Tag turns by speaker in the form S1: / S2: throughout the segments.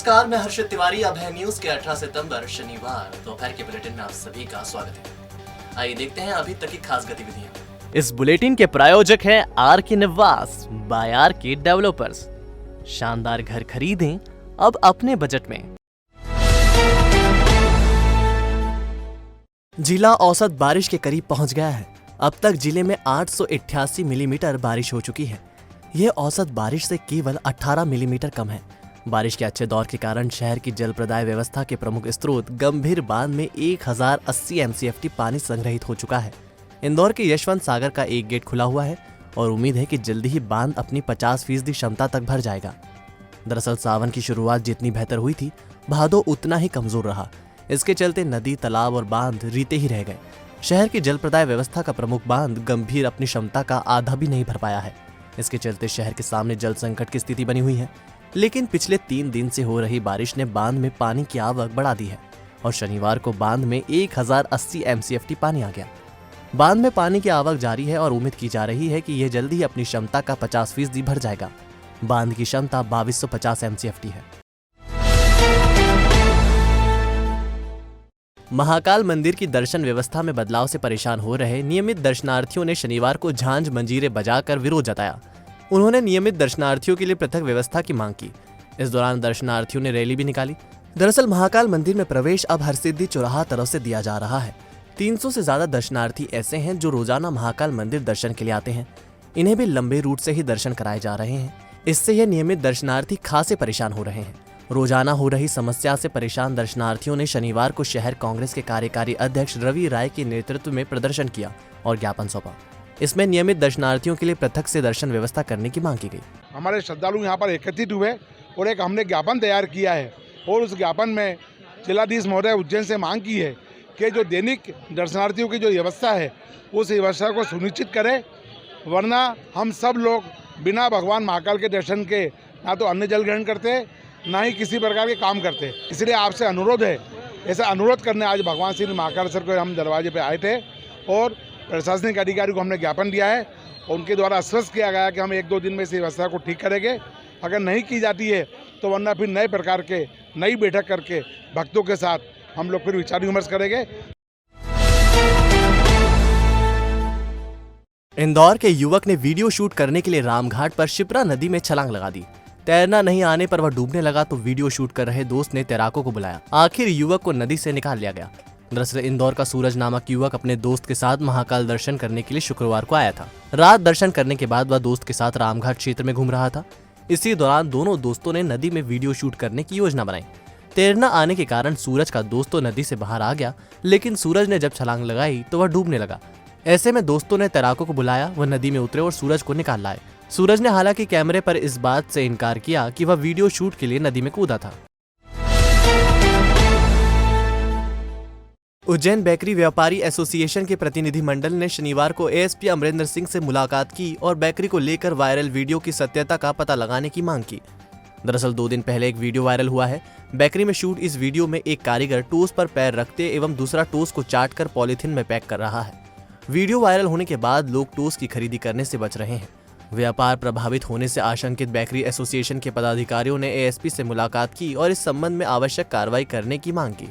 S1: नमस्कार, मैं हर्षित तिवारी। अब है न्यूज के 18 सितंबर शनिवार दोपहर के बुलेटिन में आप सभी का स्वागत है। आइए देखते हैं अभी तक की खास गतिविधियां।
S2: इस बुलेटिन के प्रायोजक हैं आर के निवास बाय आर के डेवलपर्स। शानदार घर खरीदें अब अपने बजट में। जिला औसत बारिश के करीब पहुंच गया है। अब तक जिले में 888 मिलीमीटर बारिश हो चुकी है। यह औसत बारिश से केवल 18 मिलीमीटर कम है। बारिश के अच्छे दौर के कारण शहर की जल प्रदाय व्यवस्था के प्रमुख स्रोत गंभीर बांध में 1080 MCFT पानी संग्रहित हो चुका है। इंदौर के यशवंत सागर का एक गेट खुला हुआ है और उम्मीद है कि जल्दी ही बांध अपनी 50% क्षमता तक भर जाएगा। दरअसल सावन की शुरुआत जितनी बेहतर हुई थी, भादो उतना ही कमजोर रहा। इसके चलते नदी, तालाब और बांध रीते ही रह गए। शहर की जल प्रदाय व्यवस्था का प्रमुख बांध गंभीर अपनी क्षमता का आधा भी नहीं भर पाया है। इसके चलते शहर के सामने जल संकट की स्थिति बनी हुई है। लेकिन पिछले 3 दिन से हो रही बारिश ने बांध में पानी की आवक बढ़ा दी है और शनिवार को बांध में 1080 MCFT पानी आ गया। बांध में पानी की आवक जारी है और उम्मीद की जा रही है कि यह जल्दी ही अपनी क्षमता का 50% भर जाएगा। बांध की क्षमता 2250 MCFT है। महाकाल मंदिर की दर्शन व्यवस्था में बदलाव से परेशान हो रहे नियमित दर्शनार्थियों ने शनिवार को झांझ मंजीरे बजाकर विरोध जताया। उन्होंने नियमित दर्शनार्थियों के लिए पृथक व्यवस्था की मांग की। इस दौरान दर्शनार्थियों ने रैली भी निकाली। दरअसल महाकाल मंदिर में प्रवेश अब हरसिद्धि चौराहा तरफ से दिया जा रहा है। 300 से ज्यादा दर्शनार्थी ऐसे हैं जो रोजाना महाकाल मंदिर दर्शन के लिए आते हैं। इन्हें भी लंबे रूट से ही दर्शन कराए जा रहे हैं। इससे यह नियमित दर्शनार्थी खासे परेशान हो रहे हैं। रोजाना हो रही समस्या से परेशान दर्शनार्थियों ने शनिवार को शहर कांग्रेस के कार्यकारी अध्यक्ष रवि राय के नेतृत्व में प्रदर्शन किया और ज्ञापन सौंपा। इसमें नियमित दर्शनार्थियों के लिए पृथक से दर्शन व्यवस्था करने की मांग की गई।
S3: हमारे श्रद्धालु यहाँ पर एकत्रित हुए और एक हमने ज्ञापन तैयार किया है और उस ज्ञापन में जिलाधीश महोदय उज्जैन से मांग की है कि जो दैनिक दर्शनार्थियों की जो व्यवस्था है उस व्यवस्था को सुनिश्चित करें, वरना हम सब लोग बिना भगवान महाकाल के दर्शन के ना तो अन्न जल ग्रहण करते ना ही किसी प्रकार के काम करते। इसलिए आपसे अनुरोध है, ऐसा अनुरोध करने आज भगवान श्री महाकाल सर को हम दरवाजे पे आए थे और प्रशासनिक अधिकारी को हमने ज्ञापन दिया है और उनके द्वारा आश्वस्त किया गया कि हम 1-2 दिन में इस व्यवस्था को ठीक करेंगे। अगर नहीं की जाती है तो वरना फिर नए प्रकार के नई बैठक करके भक्तों के साथ हम लोग फिर विचार विमर्श करेंगे।
S2: इंदौर के युवक ने वीडियो शूट करने के लिए रामघाट पर शिप्रा नदी में छलांग लगा दी। तैरना नहीं आने पर वह डूबने लगा तो वीडियो शूट कर रहे दोस्त ने तैराकों को बुलाया। आखिर युवक को नदी से निकाल लिया गया। दरअसल इंदौर का सूरज नामक युवक अपने दोस्त के साथ महाकाल दर्शन करने के लिए शुक्रवार को आया था। रात दर्शन करने के बाद वह दोस्त के साथ रामघाट क्षेत्र में घूम रहा था। इसी दौरान दोनों दोस्तों ने नदी में वीडियो शूट करने की योजना बनाई। तैरना आने के कारण सूरज का दोस्त तो नदी से बाहर आ गया, लेकिन सूरज ने जब छलांग लगाई तो वह डूबने लगा। ऐसे में दोस्तों ने तैराकों को बुलाया, वह नदी में उतरे और सूरज को निकाल लाए। सूरज ने हालांकि कैमरे पर इस बात से इनकार किया कि वह वीडियो शूट के लिए नदी में कूदा था। उज्जैन बेकरी व्यापारी एसोसिएशन के प्रतिनिधिमंडल ने शनिवार को एएसपी अमरिंदर सिंह से मुलाकात की और बेकरी को लेकर वायरल वीडियो की सत्यता का पता लगाने की मांग की। दरअसल 2 दिन पहले एक वीडियो वायरल हुआ है। बेकरी में शूट इस वीडियो में एक कारीगर टोस्ट पर पैर रखते एवं दूसरा टोस्ट को चाट कर पॉलीथिन में पैक कर रहा है। वीडियो वायरल होने के बाद लोग टोस्ट की खरीदी करने से बच रहे हैं। व्यापार प्रभावित होने से आशंकित बेकरी एसोसिएशन के पदाधिकारियों ने एएसपी से मुलाकात की और इस संबंध में आवश्यक कार्रवाई करने की मांग की।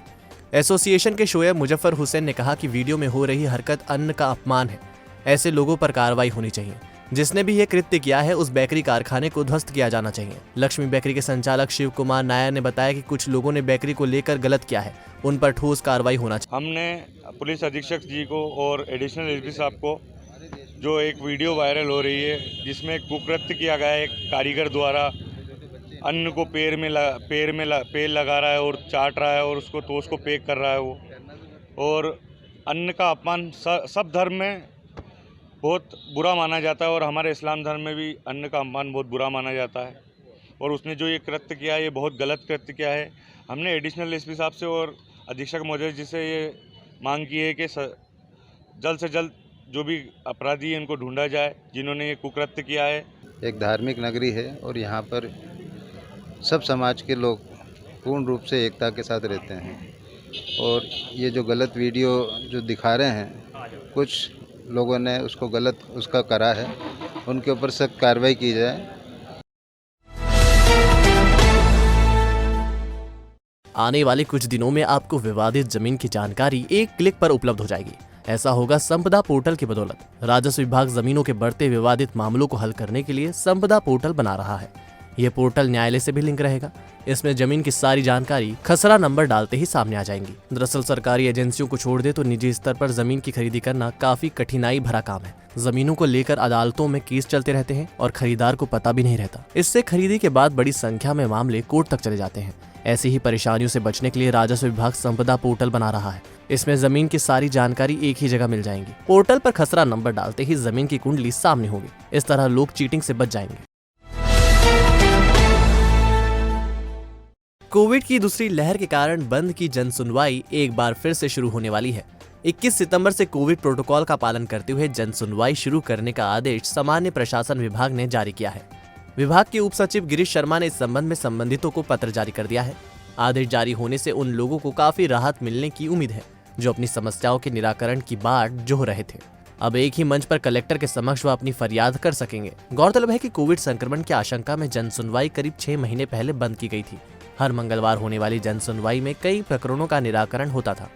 S2: एसोसिएशन के शोएब मुजफ्फर हुसैन ने कहा कि वीडियो में हो रही हरकत अन्न का अपमान है। ऐसे लोगों पर कार्रवाई होनी चाहिए। जिसने भी ये कृत्य किया है उस बेकरी कारखाने को ध्वस्त किया जाना चाहिए। लक्ष्मी बेकरी के संचालक शिव कुमार नायर ने बताया कि कुछ लोगों ने बेकरी को लेकर गलत किया है, उन पर ठोस कार्रवाई होना चाहिए।
S4: हमने पुलिस अधीक्षक जी को और एडिशनल एसपी साहब को जो एक वीडियो वायरल हो रही है जिसमें कुकृत्य किया गया है, एक कारीगर द्वारा अन्न को पेड़ लगा रहा है और चाट रहा है और उसको टोस्ट को पैक कर रहा है वो, और अन्न का अपमान सब धर्म में बहुत बुरा माना जाता है और हमारे इस्लाम धर्म में भी अन्न का अपमान बहुत बुरा माना जाता है। और उसने जो ये कृत्य किया है ये बहुत गलत कृत्य किया है। हमने एडिशनल एसपी साहब से और अधीक्षक महोदय जी से ये मांग की है कि जल्द से जल्द जो भी अपराधी हैं इनको ढूंढा जाए जिन्होंने ये कुकृत्य किया है।
S5: एक धार्मिक नगरी है और यहाँ पर सब समाज के लोग पूर्ण रूप से एकता के साथ रहते हैं और ये जो गलत वीडियो जो दिखा रहे हैं कुछ लोगों ने उसको गलत उसका करा है, उनके ऊपर सख्त कार्रवाई की जाए।
S2: आने वाले कुछ दिनों में आपको विवादित जमीन की जानकारी एक क्लिक पर उपलब्ध हो जाएगी। ऐसा होगा संपदा पोर्टल की बदौलत। राजस्व विभाग जमीनों के बढ़ते विवादित मामलों को हल करने के लिए संपदा पोर्टल बना रहा है। ये पोर्टल न्यायालय से भी लिंक रहेगा। इसमें जमीन की सारी जानकारी खसरा नंबर डालते ही सामने आ जाएंगी। दरअसल सरकारी एजेंसियों को छोड़ दे तो निजी स्तर पर जमीन की खरीदी करना काफी कठिनाई भरा काम है। जमीनों को लेकर अदालतों में केस चलते रहते हैं और खरीदार को पता भी नहीं रहता। इससे खरीदी के बाद बड़ी संख्या में मामले कोर्ट तक चले जाते हैं। ऐसी ही परेशानियों से बचने के लिए राजस्व विभाग संपदा पोर्टल बना रहा है। इसमें जमीन की सारी जानकारी एक ही जगह मिल जाएंगी। पोर्टल पर खसरा नंबर डालते ही जमीन की कुंडली सामने होगी। इस तरह लोग चीटिंग से बच जाएंगे। कोविड की दूसरी लहर के कारण बंद की जन सुनवाई एक बार फिर से शुरू होने वाली है। 21 सितंबर से कोविड प्रोटोकॉल का पालन करते हुए जन सुनवाई शुरू करने का आदेश सामान्य प्रशासन विभाग ने जारी किया है। विभाग के उप सचिव गिरीश शर्मा ने इस संबंध में संबंधितों को पत्र जारी कर दिया है। आदेश जारी होने से उन लोगों को काफी राहत मिलने की उम्मीद है जो अपनी समस्याओं के निराकरण की बाट जोह रहे थे। अब एक ही मंच पर कलेक्टर के समक्ष वह अपनी फरियाद कर सकेंगे। गौरतलब है कि कोविड संक्रमण की आशंका में जन सुनवाई करीब 6 महीने पहले बंद की गई थी। हर मंगलवार होने वाली जन सुनवाई में कई प्रकरणों का निराकरण होता था।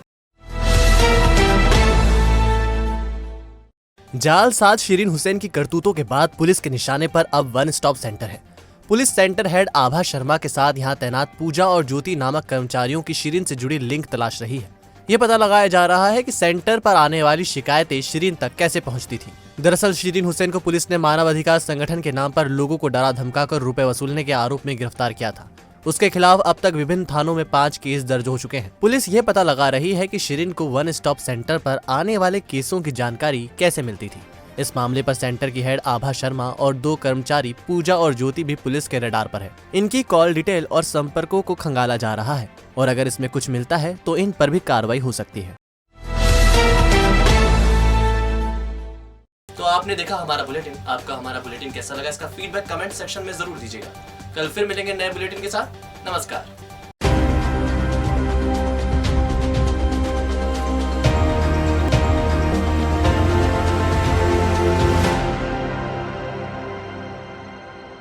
S2: जालसाज शिरीन हुसैन की करतूतों के बाद पुलिस के निशाने पर अब वन स्टॉप सेंटर है। पुलिस सेंटर हेड आभा शर्मा के साथ यहां तैनात पूजा और ज्योति नामक कर्मचारियों की शिरीन से जुड़ी लिंक तलाश रही है। ये पता लगाया जा रहा है कि सेंटर पर आने वाली शिकायतें शिरीन तक कैसे पहुंचती थी। दरअसल शिरीन हुसैन को पुलिस ने मानव अधिकार संगठन के नाम पर लोगों को डरा धमकाकर रुपए वसूलने के आरोप में गिरफ्तार किया था। उसके खिलाफ अब तक विभिन्न थानों में 5 केस दर्ज हो चुके हैं। पुलिस ये पता लगा रही है कि शिरीन को वन स्टॉप सेंटर पर आने वाले केसों की जानकारी कैसे मिलती थी। इस मामले पर सेंटर की हेड आभा शर्मा और 2 कर्मचारी पूजा और ज्योति भी पुलिस के रडार पर है। इनकी कॉल डिटेल और संपर्कों को खंगाला जा रहा है और अगर इसमें कुछ मिलता है तो इन पर भी कार्रवाई हो सकती है।
S1: तो आपने देखा हमारा बुलेटिन। आपका हमारा बुलेटिन कैसा लगा, इसका फीडबैक कमेंट सेक्शन में जरूर दीजिएगा। कल फिर मिलेंगे नए बुलेटिन के साथ। नमस्कार।